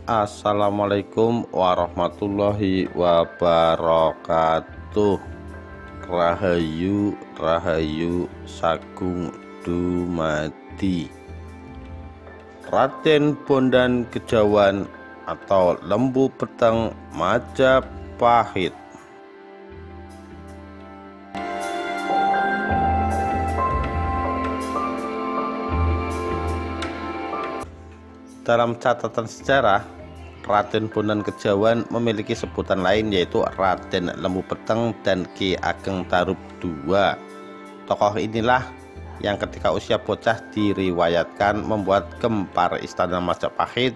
Assalamualaikum warahmatullahi wabarakatuh. Rahayu Rahayu Sagung Dumadi. Raden Bondan Kejawan atau Lembu Peteng Majapahit. Dalam catatan sejarah, Raden Bondan Kejawan memiliki sebutan lain yaitu Raden Lembu Peteng dan Ki Ageng Darup II. Tokoh inilah yang ketika usia bocah diriwayatkan membuat gempar istana Majapahit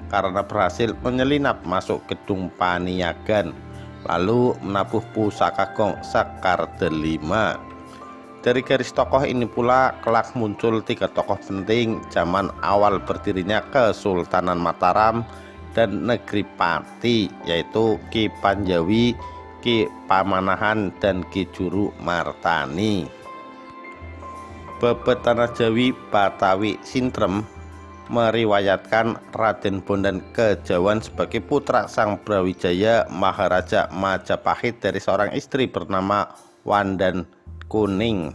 karena berhasil menyelinap masuk gedung Paniagan lalu menabuh pusaka Gong Sekar Delima. Dari garis tokoh ini pula kelak muncul tiga tokoh penting zaman awal berdirinya Kesultanan Mataram dan Negeri Pati, yaitu Ki Panjawi, Ki Pamanahan, dan Ki Juru Martani. Bebet Tanah Jawi Batawi Sintrem meriwayatkan Raden Bondan Kejawan sebagai putra Sang Brawijaya Maharaja Majapahit dari seorang istri bernama Wandan Kuning.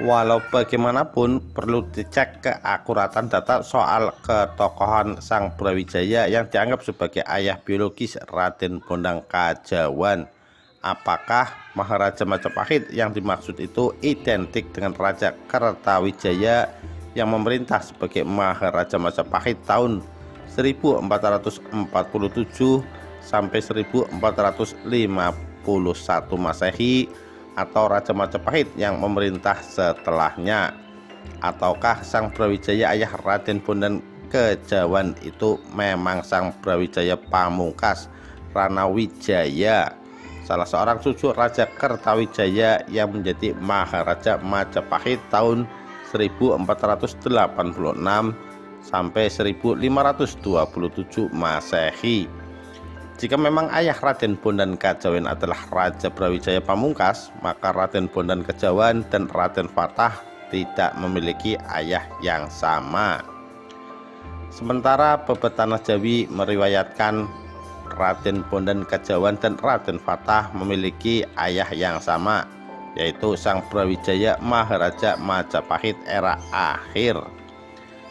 Walau bagaimanapun perlu dicek keakuratan data soal ketokohan Sang Brawijaya yang dianggap sebagai ayah biologis Raden Bondan Kejawan. Apakah Maharaja Majapahit yang dimaksud itu identik dengan Raja Kertawijaya yang memerintah sebagai Maharaja Majapahit tahun 1447 sampai 1451 Masehi, atau Raja Majapahit yang memerintah setelahnya? Ataukah Sang Brawijaya ayah Raden Bondan Kejawan itu memang Sang Brawijaya Pamungkas Ranawijaya, salah seorang cucu Raja Kertawijaya yang menjadi Maharaja Majapahit tahun 1486 sampai 1527 Masehi? Jika memang ayah Raden Bondan Kejawan adalah Raja Brawijaya Pamungkas, maka Raden Bondan Kejawan dan Raden Fatah tidak memiliki ayah yang sama. Sementara Bebet Tanah Jawi meriwayatkan Raden Bondan Kejawan dan Raden Fatah memiliki ayah yang sama, yaitu Sang Brawijaya Maharaja Majapahit era akhir.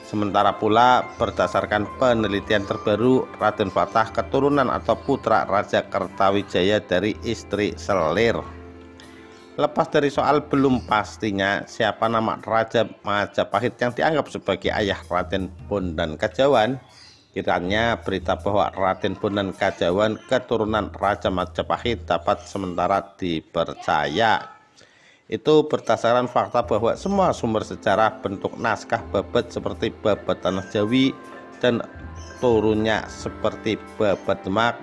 Sementara pula berdasarkan penelitian terbaru, Raden Fatah keturunan atau putra Raja Kertawijaya dari istri Selir. Lepas dari soal belum pastinya siapa nama Raja Majapahit yang dianggap sebagai ayah Raden Bondan Kejawan, kiranya berita bahwa Raden Bondan Kejawan keturunan Raja Majapahit dapat sementara dipercaya. Itu berdasarkan fakta bahwa semua sumber sejarah bentuk naskah Bebet seperti Bebet Tanah Jawi dan turunnya seperti Bebet Demak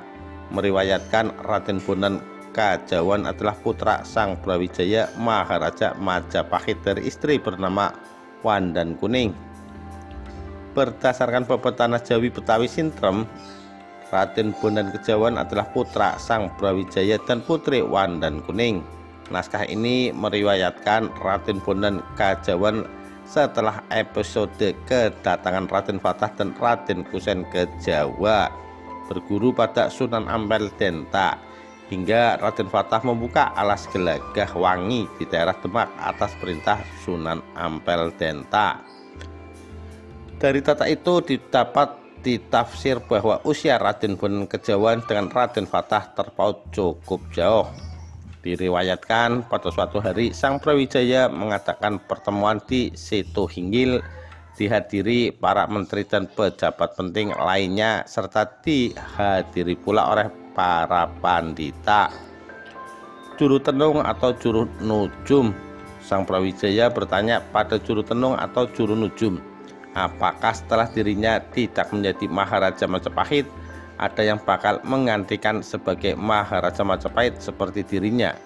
meriwayatkan Raden Bondan Kejawan adalah putra Sang Brawijaya Maharaja Majapahit dari istri bernama Wandan Kuning. Berdasarkan Bebet Tanah Jawi Betawi Sintrem, Raden Bondan Kejawan adalah putra Sang Brawijaya dan putri Wandan Kuning. Naskah ini meriwayatkan Raden Bondan Kejawan setelah episode kedatangan Raden Fatah dan Raden Kusen ke Jawa berguru pada Sunan Ampel Denta, hingga Raden Fatah membuka alas Gelagah Wangi di daerah Demak atas perintah Sunan Ampel Denta. Dari data itu didapat ditafsir bahwa usia Raden Bondan Kejawan dengan Raden Fatah terpaut cukup jauh. Diriwayatkan pada suatu hari Sang Brawijaya mengadakan pertemuan di Situ Hinggil, dihadiri para menteri dan pejabat penting lainnya serta dihadiri pula oleh para pandita. Juru tenung atau juru nujum. Sang Brawijaya bertanya pada juru tenung atau juru nujum, apakah setelah dirinya tidak menjadi Maharaja Majapahit ada yang bakal menggantikan sebagai Maharaja Majapahit seperti dirinya.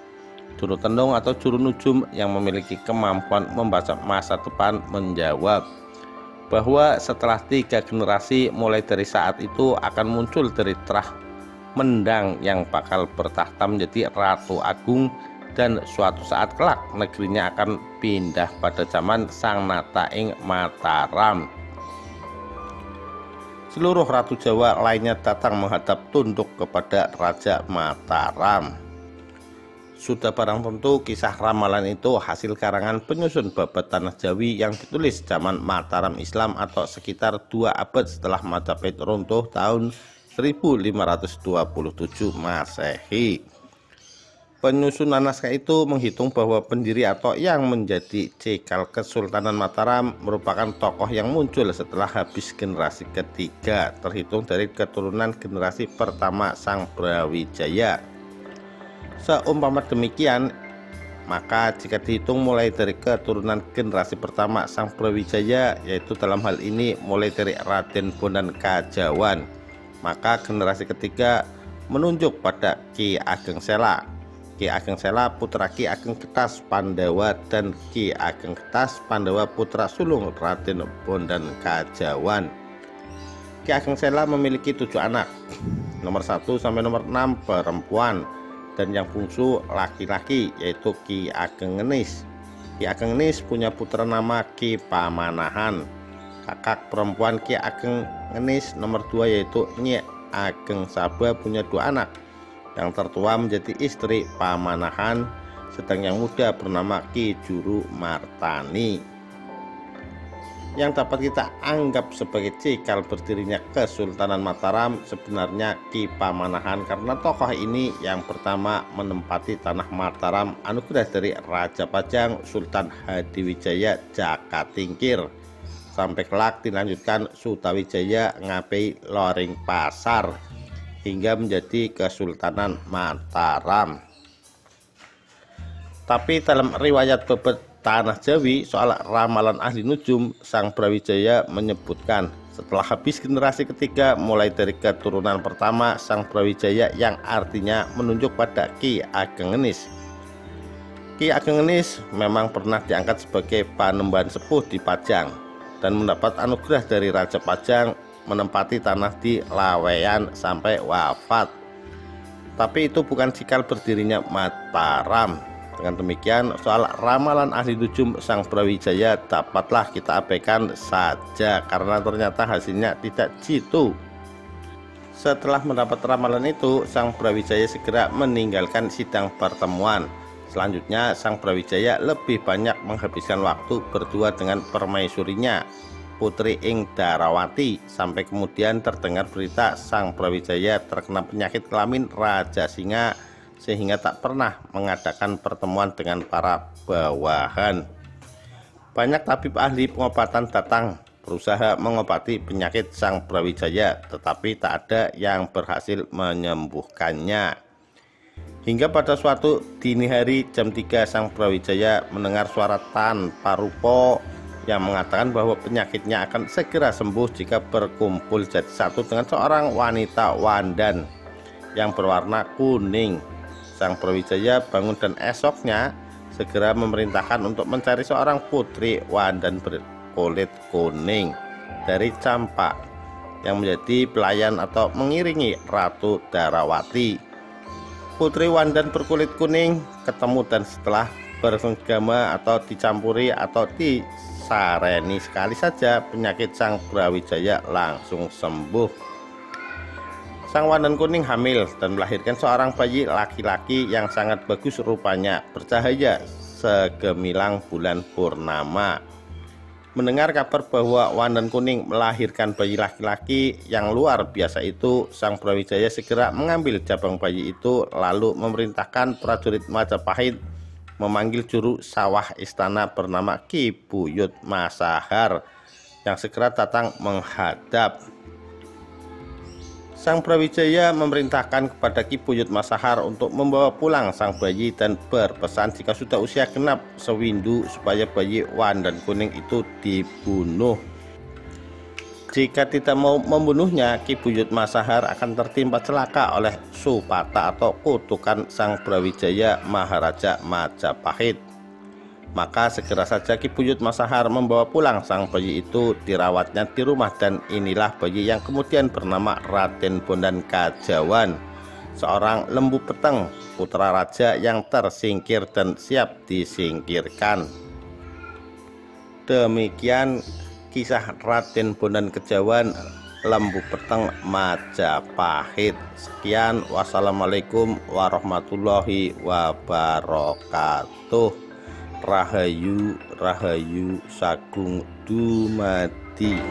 Juru tenung atau juru nujum yang memiliki kemampuan membaca masa depan menjawab bahwa setelah 3 generasi mulai dari saat itu akan muncul dari terah Mendang yang bakal bertahta menjadi Ratu Agung, dan suatu saat kelak negerinya akan pindah pada zaman Sang Nata ing Mataram. Seluruh ratu Jawa lainnya datang menghadap tunduk kepada Raja Mataram. Sudah barang tentu kisah ramalan itu hasil karangan penyusun babat Tanah Jawi yang ditulis zaman Mataram Islam atau sekitar 2 abad setelah Majapahit runtuh tahun 1527 Masehi. Penyusunan naskah itu menghitung bahwa pendiri atau yang menjadi cikal Kesultanan Mataram merupakan tokoh yang muncul setelah habis generasi ketiga, terhitung dari keturunan generasi pertama Sang Brawijaya. Seumpama demikian, maka jika dihitung mulai dari keturunan generasi pertama Sang Brawijaya, yaitu dalam hal ini mulai dari Raden Bondan Kajawan, maka generasi ketiga menunjuk pada Ki Ageng Sela. Ki Ageng Sela putra Ki Ageng Ketas Pandawa dan Ki Ageng Ketas Pandawa putra sulung Raden Bondan Kajawan. Ki Ageng Sela memiliki 7 anak, nomor 1 sampai nomor 6 perempuan, dan yang bungsu laki-laki yaitu Ki Ageng Ngenis. Ki Ageng Ngenis punya putra nama Ki Pamanahan. Kakak perempuan Ki Ageng Ngenis nomor 2 yaitu Nyi Ageng Saba punya 2 anak. Yang tertua menjadi istri Pamanahan, sedang yang muda bernama Ki Juru Martani. Yang dapat kita anggap sebagai cikal berdirinya Kesultanan Mataram sebenarnya Ki Pamanahan, karena tokoh ini yang pertama menempati tanah Mataram anugerah dari Raja Pajang Sultan Hadiwijaya Jakatingkir, sampai kelak dilanjutkan Sutawijaya Ngapei Loring Pasar hingga menjadi Kesultanan Mataram. Tapi dalam riwayat babat Tanah Jawi soal ramalan ahli nujum, Sang Brawijaya menyebutkan setelah habis generasi ketiga mulai dari keturunan pertama Sang Brawijaya, yang artinya menunjuk pada Ki Ageng Ngenis. Ki Ageng Ngenis memang pernah diangkat sebagai panembahan sepuh di Pajang dan mendapat anugerah dari Raja Pajang menempati tanah di Laweyan sampai wafat. Tapi itu bukan cikal berdirinya Mataram. Dengan demikian, soal ramalan ahli nujum Sang Brawijaya dapatlah kita abaikan saja karena ternyata hasilnya tidak jitu. Setelah mendapat ramalan itu, Sang Brawijaya segera meninggalkan sidang pertemuan. Selanjutnya, Sang Brawijaya lebih banyak menghabiskan waktu berdua dengan permaisurinya, Putri Ing Darawati, sampai kemudian terdengar berita Sang Brawijaya terkena penyakit kelamin Raja Singa sehingga tak pernah mengadakan pertemuan dengan para bawahan. Banyak tabib ahli pengobatan datang berusaha mengobati penyakit Sang Brawijaya, tetapi tak ada yang berhasil menyembuhkannya. Hingga pada suatu dini hari jam 3, Sang Brawijaya mendengar suara tanpa rupa yang mengatakan bahwa penyakitnya akan segera sembuh jika berkumpul jadi satu dengan seorang wanita wandan yang berwarna kuning. Sang Brawijaya bangun dan esoknya segera memerintahkan untuk mencari seorang putri wandan berkulit kuning dari Campak yang menjadi pelayan atau mengiringi Ratu Darawati. Putri wandan berkulit kuning ketemu dan setelah bersenggama atau dicampuri atau disareni sekali saja, penyakit Sang Brawijaya langsung sembuh. Sang wandan kuning hamil dan melahirkan seorang bayi laki-laki yang sangat bagus rupanya, bercahaya segemilang bulan purnama. Mendengar kabar bahwa wandan kuning melahirkan bayi laki-laki yang luar biasa itu, Sang Brawijaya segera mengambil jabang bayi itu lalu memerintahkan prajurit Majapahit memanggil juru sawah istana bernama Ki Buyut Masahar yang segera datang menghadap. Sang Brawijaya memerintahkan kepada Ki Buyut Masahar untuk membawa pulang sang bayi dan berpesan jika sudah usia genap sewindu supaya bayi wandan kuning itu dibunuh. Jika tidak mau membunuhnya, Ki Buyut Masahar akan tertimpa celaka oleh supata atau kutukan Sang Brawijaya Maharaja Majapahit. Maka segera saja Ki Buyut Masahar membawa pulang sang bayi itu, dirawatnya di rumah, dan inilah bayi yang kemudian bernama Raden Bondan Kajawan, seorang lembu peteng, putra raja yang tersingkir dan siap disingkirkan. Demikian kisah Raden Bondan Kajawan Lembu Peteng Majapahit. Sekian, wassalamualaikum warahmatullahi wabarakatuh. Rahayu Rahayu Sagung Dumadi.